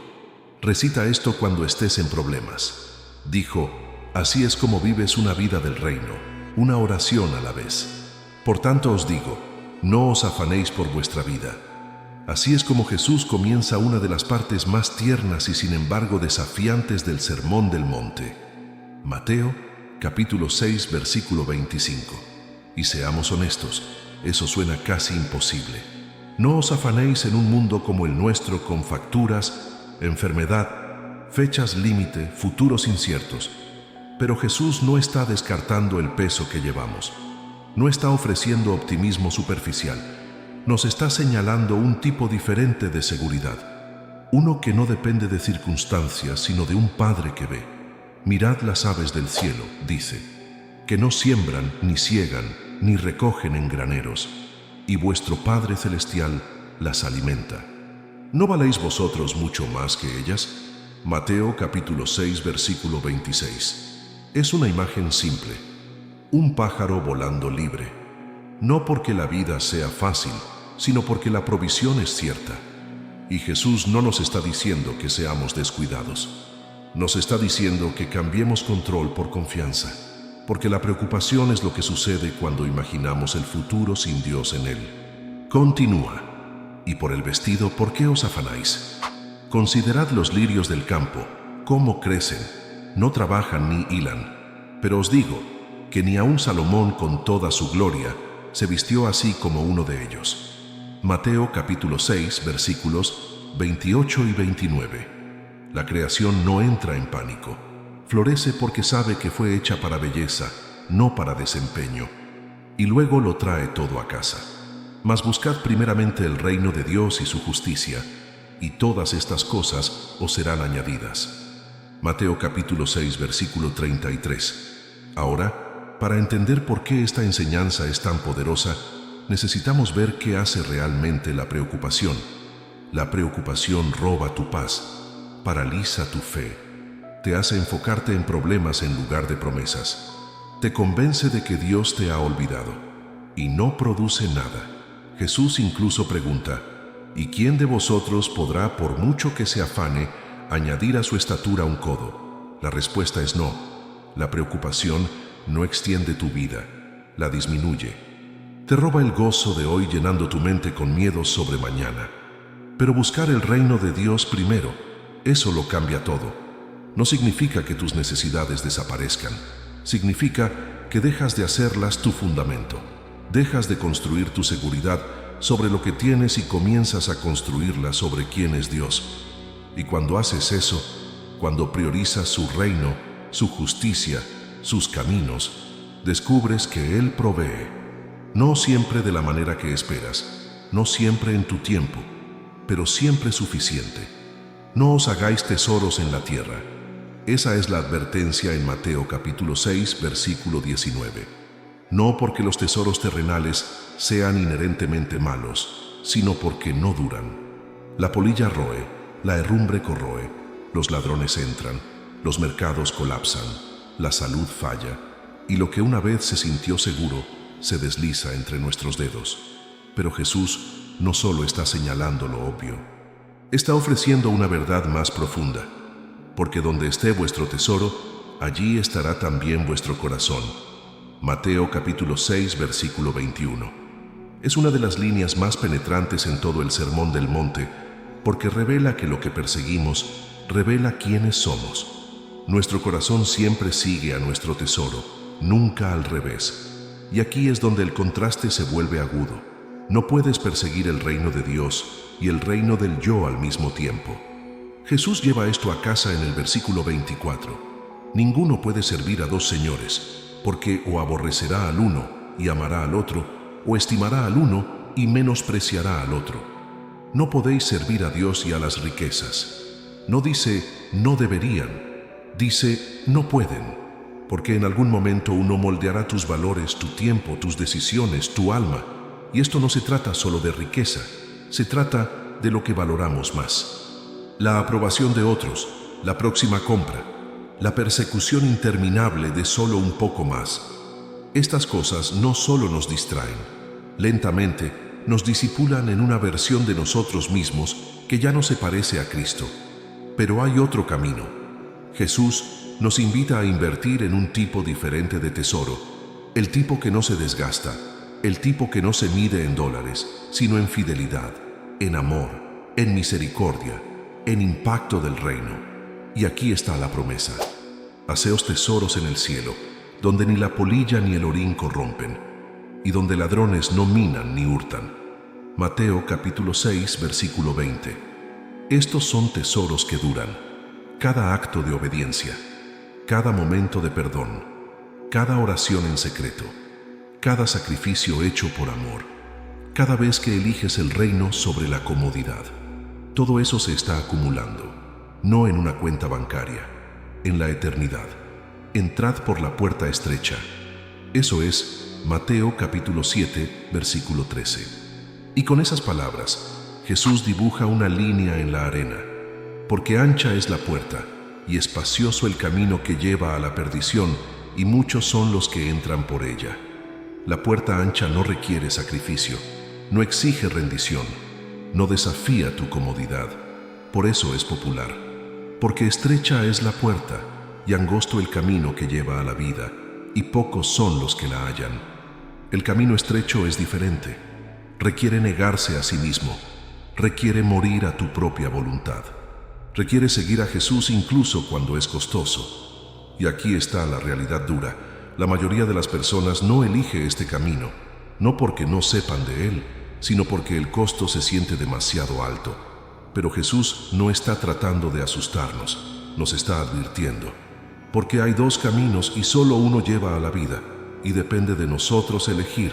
recita esto cuando estés en problemas. Dijo: así es como vives una vida del reino, una oración a la vez. Por tanto os digo, no os afanéis por vuestra vida. Así es como Jesús comienza una de las partes más tiernas y sin embargo desafiantes del Sermón del Monte. Mateo, capítulo 6, versículo 25. Y seamos honestos, eso suena casi imposible. No os afanéis en un mundo como el nuestro, con facturas, enfermedad, fechas límite, futuros inciertos. Pero Jesús no está descartando el peso que llevamos. No está ofreciendo optimismo superficial. Nos está señalando un tipo diferente de seguridad. Uno que no depende de circunstancias, sino de un Padre que ve. Mirad las aves del cielo, dice, que no siembran, ni siegan, ni recogen en graneros, y vuestro Padre Celestial las alimenta. ¿No valéis vosotros mucho más que ellas? Mateo capítulo 6, versículo 26. Es una imagen simple: un pájaro volando libre. No porque la vida sea fácil, sino porque la provisión es cierta. Y Jesús no nos está diciendo que seamos descuidados. Nos está diciendo que cambiemos control por confianza, porque la preocupación es lo que sucede cuando imaginamos el futuro sin Dios en él. Continúa. Y por el vestido, ¿por qué os afanáis? Considerad los lirios del campo, cómo crecen, no trabajan ni hilan. Pero os digo que ni aun Salomón con toda su gloria se vistió así como uno de ellos. Mateo capítulo 6, versículos 28 y 29. La creación no entra en pánico. Florece porque sabe que fue hecha para belleza, no para desempeño. Y luego lo trae todo a casa. Mas buscad primeramente el reino de Dios y su justicia, y todas estas cosas os serán añadidas. Mateo capítulo 6, versículo 33. Ahora, para entender por qué esta enseñanza es tan poderosa, necesitamos ver qué hace realmente la preocupación. La preocupación roba tu paz, paraliza tu fe, te hace enfocarte en problemas en lugar de promesas, te convence de que Dios te ha olvidado y no produce nada. Jesús incluso pregunta: ¿y quién de vosotros podrá, por mucho que se afane, añadir a su estatura un codo? La respuesta es no. La preocupación no extiende tu vida, la disminuye. Te roba el gozo de hoy llenando tu mente con miedos sobre mañana. Pero buscar el reino de Dios primero, eso lo cambia todo. No significa que tus necesidades desaparezcan. Significa que dejas de hacerlas tu fundamento. Dejas de construir tu seguridad sobre lo que tienes y comienzas a construirla sobre quién es Dios. Y cuando haces eso, cuando priorizas su reino, su justicia, sus caminos, descubres que Él provee. No siempre de la manera que esperas, no siempre en tu tiempo, pero siempre suficiente. No os hagáis tesoros en la tierra. Esa es la advertencia en Mateo capítulo 6, versículo 19. No porque los tesoros terrenales sean inherentemente malos, sino porque no duran. La polilla roe, la herrumbre corroe, los ladrones entran, los mercados colapsan, la salud falla, y lo que una vez se sintió seguro se desliza entre nuestros dedos. Pero Jesús no solo está señalando lo obvio, está ofreciendo una verdad más profunda, porque donde esté vuestro tesoro, allí estará también vuestro corazón. Mateo capítulo 6, versículo 21. Es una de las líneas más penetrantes en todo el Sermón del Monte, porque revela que lo que perseguimos revela quiénes somos. Nuestro corazón siempre sigue a nuestro tesoro, nunca al revés. Y aquí es donde el contraste se vuelve agudo. No puedes perseguir el reino de Dios y el reino del yo al mismo tiempo. Jesús lleva esto a casa en el versículo 24. Ninguno puede servir a dos señores, porque o aborrecerá al uno y amará al otro, o estimará al uno y menospreciará al otro. No podéis servir a Dios y a las riquezas. No dice no deberían, dice no pueden, porque en algún momento uno moldeará tus valores, tu tiempo, tus decisiones, tu alma. Y esto no se trata solo de riqueza, se trata de lo que valoramos más. La aprobación de otros, la próxima compra, la persecución interminable de solo un poco más. Estas cosas no solo nos distraen, lentamente nos disipulan en una versión de nosotros mismos que ya no se parece a Cristo. Pero hay otro camino. Jesús nos invita a invertir en un tipo diferente de tesoro, el tipo que no se desgasta, el tipo que no se mide en dólares, sino en fidelidad, en amor, en misericordia, en impacto del reino. Y aquí está la promesa. Haceos tesoros en el cielo, donde ni la polilla ni el orín corrompen, y donde ladrones no minan ni hurtan. Mateo capítulo 6, versículo 20. Estos son tesoros que duran. Cada acto de obediencia, cada momento de perdón, cada oración en secreto, cada sacrificio hecho por amor, cada vez que eliges el reino sobre la comodidad. Todo eso se está acumulando. No en una cuenta bancaria, en la eternidad. Entrad por la puerta estrecha. Eso es Mateo capítulo 7, versículo 13. Y con esas palabras, Jesús dibuja una línea en la arena, porque ancha es la puerta y espacioso el camino que lleva a la perdición, y muchos son los que entran por ella. La puerta ancha no requiere sacrificio, no exige rendición, no desafía tu comodidad. Por eso es popular. Porque estrecha es la puerta y angosto el camino que lleva a la vida, y pocos son los que la hallan. El camino estrecho es diferente. Requiere negarse a sí mismo. Requiere morir a tu propia voluntad. Requiere seguir a Jesús incluso cuando es costoso. Y aquí está la realidad dura. La mayoría de las personas no elige este camino, no porque no sepan de él, sino porque el costo se siente demasiado alto. Pero Jesús no está tratando de asustarnos, nos está advirtiendo. Porque hay dos caminos y solo uno lleva a la vida, y depende de nosotros elegir.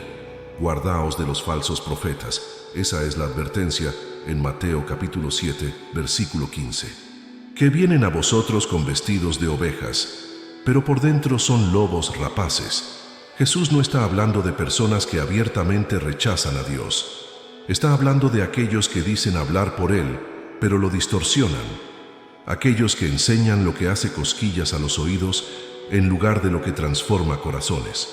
Guardaos de los falsos profetas. Esa es la advertencia en Mateo capítulo 7, versículo 15. Que vienen a vosotros con vestidos de ovejas, pero por dentro son lobos rapaces. Jesús no está hablando de personas que abiertamente rechazan a Dios. Está hablando de aquellos que dicen hablar por Él, pero lo distorsionan. aquellos que enseñan lo que hace cosquillas a los oídos en lugar de lo que transforma corazones,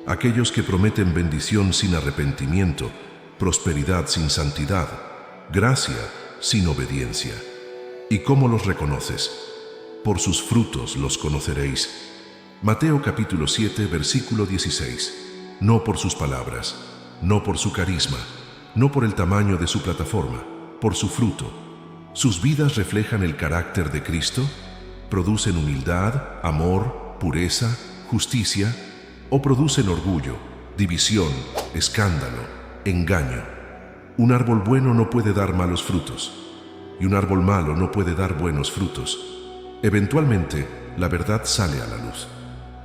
aquellos que prometen bendición sin arrepentimiento, prosperidad sin santidad, gracia sin obediencia. ¿Y cómo los reconoces? Por sus frutos los conoceréis. Mateo capítulo 7, versículo 16. No por sus palabras, no por su carisma, no por el tamaño de su plataforma, por su fruto. ¿Sus vidas reflejan el carácter de Cristo? ¿Producen humildad, amor, pureza, justicia? ¿O producen orgullo, división, escándalo, engaño? Un árbol bueno no puede dar malos frutos, y un árbol malo no puede dar buenos frutos. Eventualmente, la verdad sale a la luz.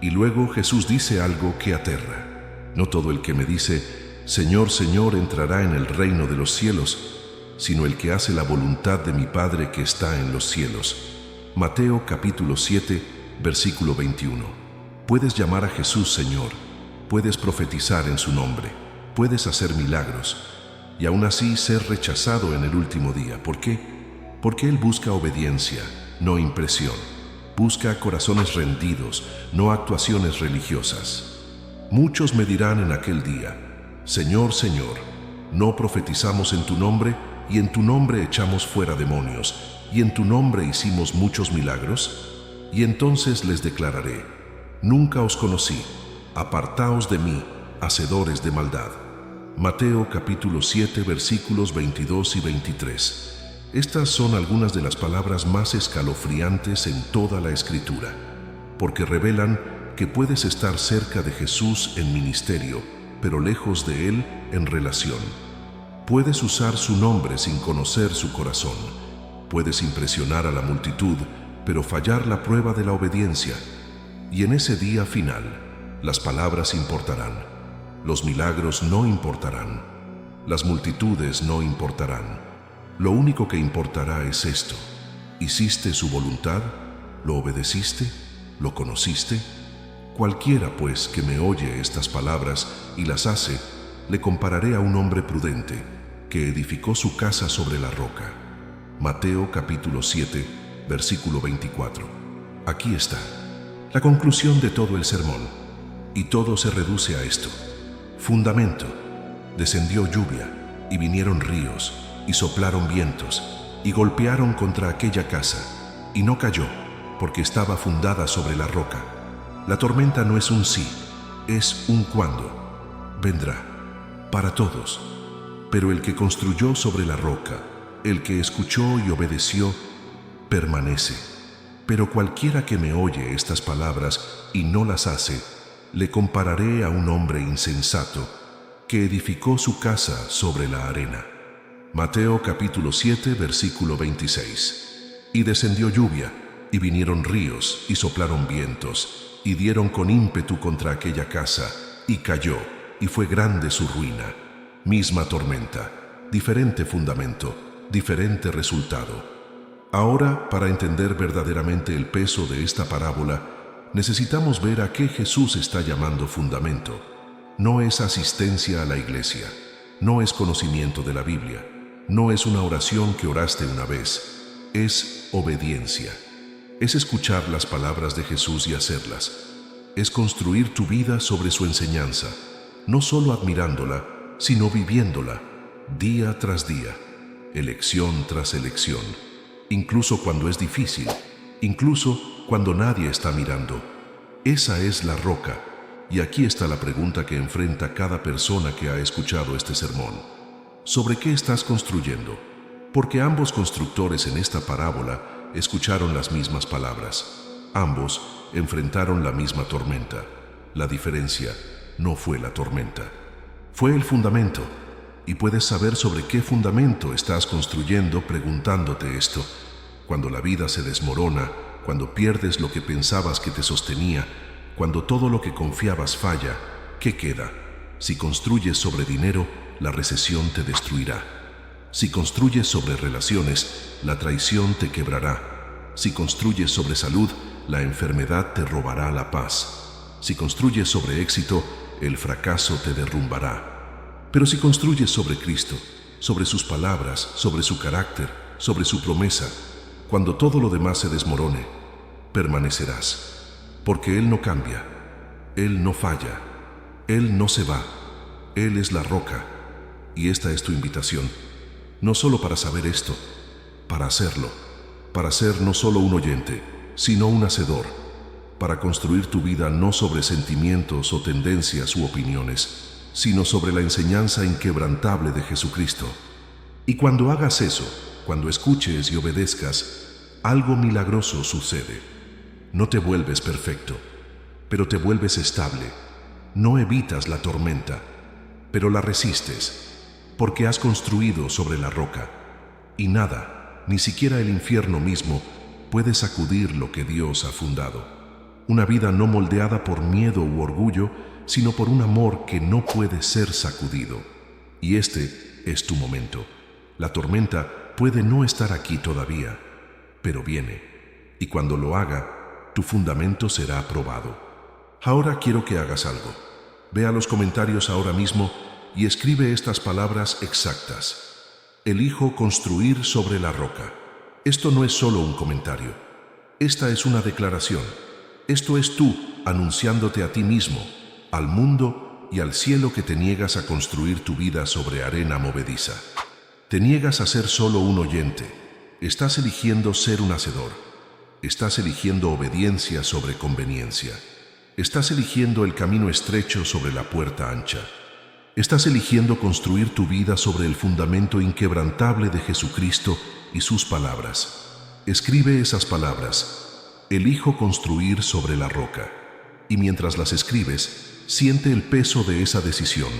Y luego Jesús dice algo que aterra. No todo el que me dice, Señor, Señor, entrará en el reino de los cielos, sino el que hace la voluntad de mi Padre que está en los cielos. Mateo capítulo 7, versículo 21. Puedes llamar a Jesús Señor, puedes profetizar en su nombre, puedes hacer milagros, y aún así ser rechazado en el último día. ¿Por qué? Porque Él busca obediencia, no impresión. Busca corazones rendidos, no actuaciones religiosas. Muchos me dirán en aquel día, Señor, Señor, ¿no profetizamos en tu nombre, y en tu nombre echamos fuera demonios, y en tu nombre hicimos muchos milagros? Y entonces les declararé, nunca os conocí, apartaos de mí, hacedores de maldad. Mateo capítulo 7, versículos 22 y 23. Estas son algunas de las palabras más escalofriantes en toda la Escritura, porque revelan que puedes estar cerca de Jesús en ministerio, pero lejos de Él en relación. Puedes usar su nombre sin conocer su corazón. Puedes impresionar a la multitud, pero fallar la prueba de la obediencia. Y en ese día final, las palabras importarán. Los milagros no importarán. Las multitudes no importarán. Lo único que importará es esto. ¿Hiciste su voluntad? ¿Lo obedeciste? ¿Lo conociste? Cualquiera, pues, que me oye estas palabras y las hace, le compararé a un hombre prudente que edificó su casa sobre la roca. Mateo capítulo 7, versículo 24. Aquí está, la conclusión de todo el sermón, y todo se reduce a esto. Fundamento. Descendió lluvia, y vinieron ríos, y soplaron vientos, y golpearon contra aquella casa, y no cayó, porque estaba fundada sobre la roca. La tormenta no es un sí, es un cuándo. Vendrá, para todos. Pero el que construyó sobre la roca, el que escuchó y obedeció, permanece. Pero cualquiera que me oye estas palabras y no las hace, le compararé a un hombre insensato que edificó su casa sobre la arena. Mateo capítulo 7, versículo 26. Y descendió lluvia, y vinieron ríos, y soplaron vientos, y dieron con ímpetu contra aquella casa, y cayó, y fue grande su ruina. Misma tormenta, diferente fundamento, diferente resultado. Ahora, para entender verdaderamente el peso de esta parábola, necesitamos ver a qué Jesús está llamando fundamento. No es asistencia a la iglesia, no es conocimiento de la Biblia, no es una oración que oraste una vez, es obediencia. Es escuchar las palabras de Jesús y hacerlas. Es construir tu vida sobre su enseñanza, no solo admirándola, sino viviéndola, día tras día, elección tras elección, incluso cuando es difícil, incluso cuando nadie está mirando. Esa es la roca, y aquí está la pregunta que enfrenta cada persona que ha escuchado este sermón. ¿Sobre qué estás construyendo? Porque ambos constructores en esta parábola escucharon las mismas palabras. Ambos enfrentaron la misma tormenta. La diferencia no fue la tormenta, fue el fundamento. Y puedes saber sobre qué fundamento estás construyendo preguntándote esto. Cuando la vida se desmorona, cuando pierdes lo que pensabas que te sostenía, cuando todo lo que confiabas falla, ¿qué queda? Si construyes sobre dinero, la recesión te destruirá. Si construyes sobre relaciones, la traición te quebrará. Si construyes sobre salud, la enfermedad te robará la paz. Si construyes sobre éxito, el fracaso te derrumbará. Pero si construyes sobre Cristo, sobre sus palabras, sobre su carácter, sobre su promesa, cuando todo lo demás se desmorone, permanecerás, porque Él no cambia, Él no falla, Él no se va, Él es la roca, y esta es tu invitación, no solo para saber esto, para hacerlo, para ser no solo un oyente, sino un hacedor, para construir tu vida no sobre sentimientos o tendencias u opiniones, sino sobre la enseñanza inquebrantable de Jesucristo. Y cuando hagas eso, cuando escuches y obedezcas, algo milagroso sucede. No te vuelves perfecto, pero te vuelves estable. No evitas la tormenta, pero la resistes, porque has construido sobre la roca. Y nada, ni siquiera el infierno mismo, puede sacudir lo que Dios ha fundado. Una vida no moldeada por miedo u orgullo, sino por un amor que no puede ser sacudido. Y este es tu momento. La tormenta puede no estar aquí todavía, pero viene. Y cuando lo haga, tu fundamento será probado. Ahora quiero que hagas algo. Ve a los comentarios ahora mismo y escribe estas palabras exactas. Elijo construir sobre la roca. Esto no es solo un comentario. Esta es una declaración. Esto es tú anunciándote a ti mismo, al mundo y al cielo que te niegas a construir tu vida sobre arena movediza. Te niegas a ser solo un oyente. Estás eligiendo ser un hacedor. Estás eligiendo obediencia sobre conveniencia. Estás eligiendo el camino estrecho sobre la puerta ancha. Estás eligiendo construir tu vida sobre el fundamento inquebrantable de Jesucristo y sus palabras. Escribe esas palabras. Elijo construir sobre la roca. Y mientras las escribes, siente el peso de esa decisión.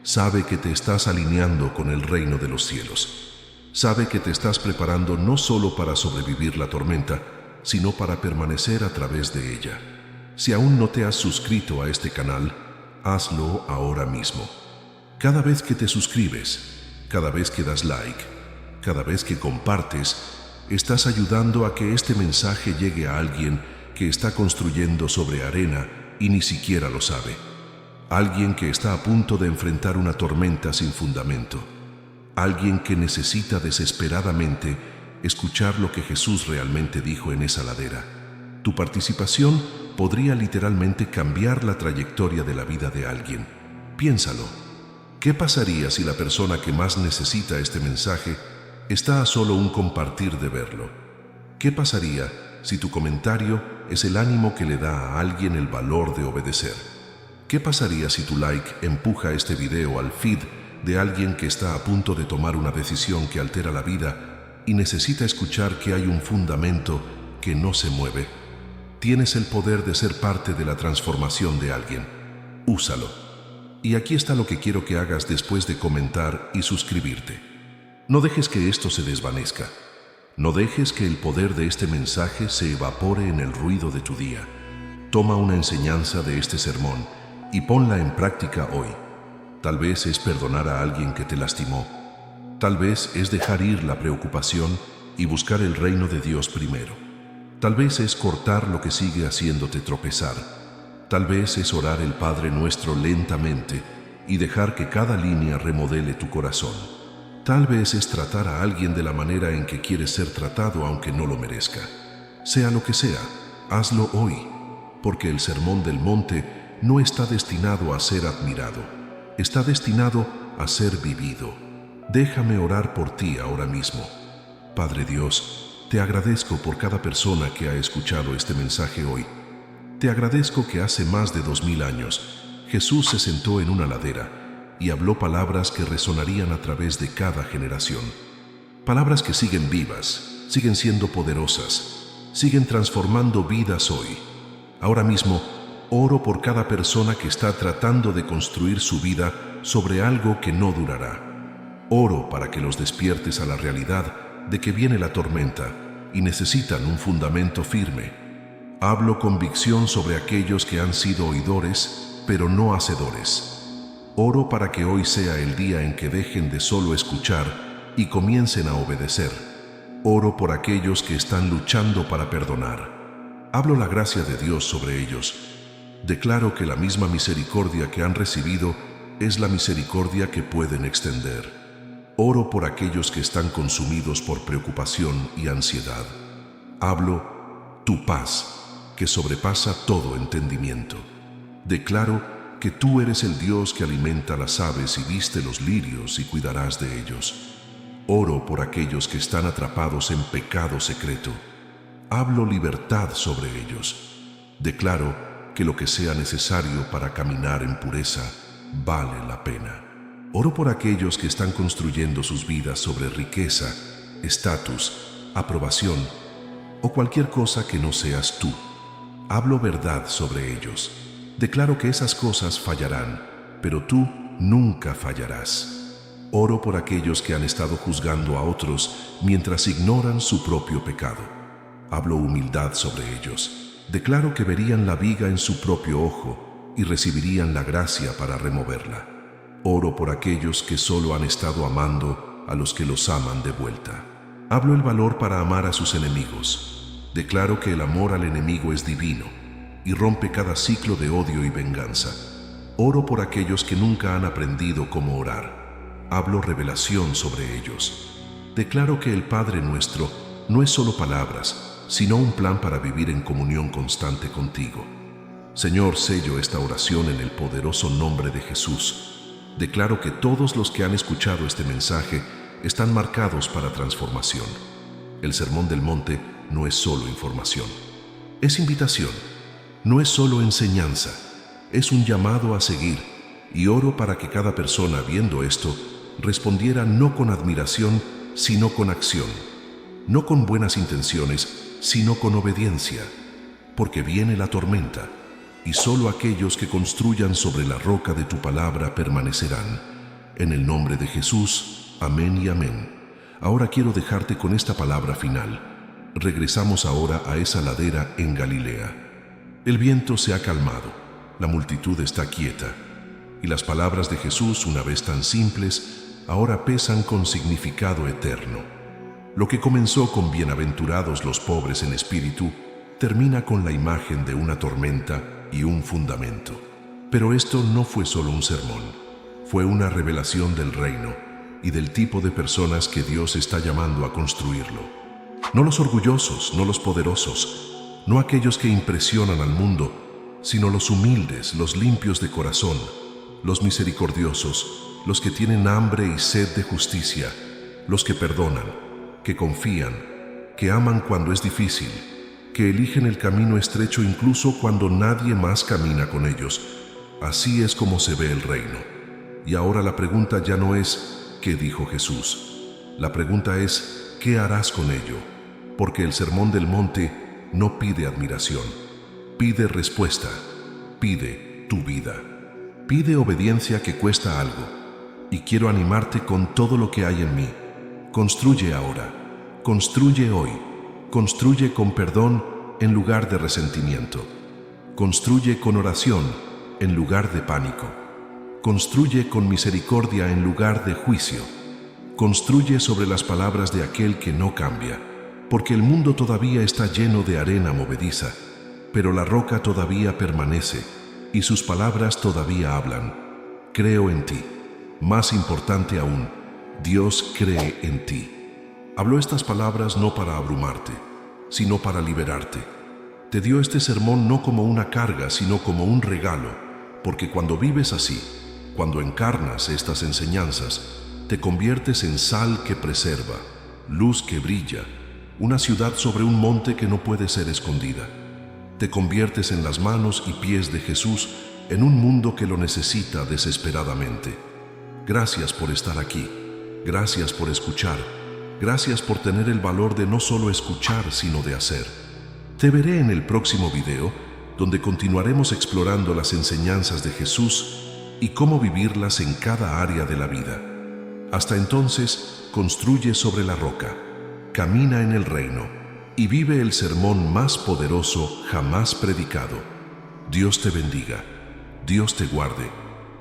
Sabe que te estás alineando con el reino de los cielos. Sabe que te estás preparando no solo para sobrevivir la tormenta, sino para permanecer a través de ella. Si aún no te has suscrito a este canal, hazlo ahora mismo. Cada vez que te suscribes, cada vez que das like, cada vez que compartes, estás ayudando a que este mensaje llegue a alguien que está construyendo sobre arena y ni siquiera lo sabe. Alguien que está a punto de enfrentar una tormenta sin fundamento. Alguien que necesita desesperadamente escuchar lo que Jesús realmente dijo en esa ladera. Tu participación podría literalmente cambiar la trayectoria de la vida de alguien. Piénsalo. ¿Qué pasaría si la persona que más necesita este mensaje está a solo un compartir de verlo? ¿Qué pasaría si tu comentario es el ánimo que le da a alguien el valor de obedecer? ¿Qué pasaría si tu like empuja este video al feed de alguien que está a punto de tomar una decisión que altera la vida y necesita escuchar que hay un fundamento que no se mueve? Tienes el poder de ser parte de la transformación de alguien. Úsalo. Y aquí está lo que quiero que hagas después de comentar y suscribirte. No dejes que esto se desvanezca. No dejes que el poder de este mensaje se evapore en el ruido de tu día. Toma una enseñanza de este sermón y ponla en práctica hoy. Tal vez es perdonar a alguien que te lastimó. Tal vez es dejar ir la preocupación y buscar el reino de Dios primero. Tal vez es cortar lo que sigue haciéndote tropezar. Tal vez es orar el Padre Nuestro lentamente y dejar que cada línea remodele tu corazón. Tal vez es tratar a alguien de la manera en que quieres ser tratado aunque no lo merezca. Sea lo que sea, hazlo hoy, porque el Sermón del Monte no está destinado a ser admirado, está destinado a ser vivido. Déjame orar por ti ahora mismo. Padre Dios, te agradezco por cada persona que ha escuchado este mensaje hoy. Te agradezco que hace más de 2000 años Jesús se sentó en una ladera y habló palabras que resonarían a través de cada generación. Palabras que siguen vivas, siguen siendo poderosas, siguen transformando vidas hoy. Ahora mismo, oro por cada persona que está tratando de construir su vida sobre algo que no durará. Oro para que los despiertes a la realidad de que viene la tormenta y necesitan un fundamento firme. Hablo convicción sobre aquellos que han sido oidores, pero no hacedores. Oro para que hoy sea el día en que dejen de solo escuchar y comiencen a obedecer. Oro por aquellos que están luchando para perdonar. Hablo la gracia de Dios sobre ellos. Declaro que la misma misericordia que han recibido es la misericordia que pueden extender. Oro por aquellos que están consumidos por preocupación y ansiedad. Hablo tu paz, que sobrepasa todo entendimiento. Declaro que tú eres el Dios que alimenta las aves y viste los lirios y cuidarás de ellos. Oro por aquellos que están atrapados en pecado secreto. Hablo libertad sobre ellos. Declaro que lo que sea necesario para caminar en pureza vale la pena. Oro por aquellos que están construyendo sus vidas sobre riqueza, estatus, aprobación o cualquier cosa que no seas tú. Hablo verdad sobre ellos. Declaro que esas cosas fallarán, pero tú nunca fallarás. Oro por aquellos que han estado juzgando a otros mientras ignoran su propio pecado. Hablo humildad sobre ellos. Declaro que verían la viga en su propio ojo y recibirían la gracia para removerla. Oro por aquellos que solo han estado amando a los que los aman de vuelta. Hablo el valor para amar a sus enemigos. Declaro que el amor al enemigo es divino y rompe cada ciclo de odio y venganza. Oro por aquellos que nunca han aprendido cómo orar. Hablo revelación sobre ellos. Declaro que el Padre Nuestro no es solo palabras, sino un plan para vivir en comunión constante contigo. Señor, sello esta oración en el poderoso nombre de Jesús. Declaro que todos los que han escuchado este mensaje están marcados para transformación. El Sermón del Monte no es solo información, es invitación. No es solo enseñanza, es un llamado a seguir, y oro para que cada persona viendo esto respondiera no con admiración, sino con acción, no con buenas intenciones, sino con obediencia, porque viene la tormenta, y solo aquellos que construyan sobre la roca de tu palabra permanecerán. En el nombre de Jesús, amén y amén. Ahora quiero dejarte con esta palabra final. Regresamos ahora a esa ladera en Galilea. El viento se ha calmado, la multitud está quieta, y las palabras de Jesús, una vez tan simples, ahora pesan con significado eterno. Lo que comenzó con bienaventurados los pobres en espíritu, termina con la imagen de una tormenta y un fundamento. Pero esto no fue solo un sermón, fue una revelación del reino y del tipo de personas que Dios está llamando a construirlo. No los orgullosos, no los poderosos, no aquellos que impresionan al mundo, sino los humildes, los limpios de corazón, los misericordiosos, los que tienen hambre y sed de justicia, los que perdonan, que confían, que aman cuando es difícil, que eligen el camino estrecho incluso cuando nadie más camina con ellos. Así es como se ve el reino. Y ahora la pregunta ya no es ¿qué dijo Jesús? La pregunta es ¿qué harás con ello? Porque el Sermón del Monte no pide admiración, pide respuesta, pide tu vida, pide obediencia que cuesta algo. Y quiero animarte con todo lo que hay en mí. Construye ahora, construye hoy, construye con perdón en lugar de resentimiento, construye con oración en lugar de pánico, construye con misericordia en lugar de juicio, construye sobre las palabras de aquel que no cambia, porque el mundo todavía está lleno de arena movediza, pero la roca todavía permanece y sus palabras todavía hablan. Creo en ti. Más importante aún, Dios cree en ti. Habló estas palabras no para abrumarte, sino para liberarte. Te dio este sermón no como una carga, sino como un regalo, porque cuando vives así, cuando encarnas estas enseñanzas, te conviertes en sal que preserva, luz que brilla, una ciudad sobre un monte que no puede ser escondida. Te conviertes en las manos y pies de Jesús en un mundo que lo necesita desesperadamente. Gracias por estar aquí, gracias por escuchar, gracias por tener el valor de no solo escuchar, sino de hacer. Te veré en el próximo video, donde continuaremos explorando las enseñanzas de Jesús y cómo vivirlas en cada área de la vida. Hasta entonces, construye sobre la roca, camina en el reino y vive el sermón más poderoso jamás predicado. Dios te bendiga, Dios te guarde,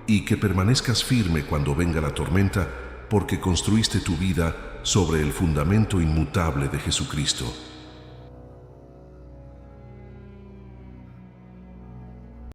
y que permanezcas firme cuando venga la tormenta, porque construiste tu vida sobre el fundamento inmutable de Jesucristo.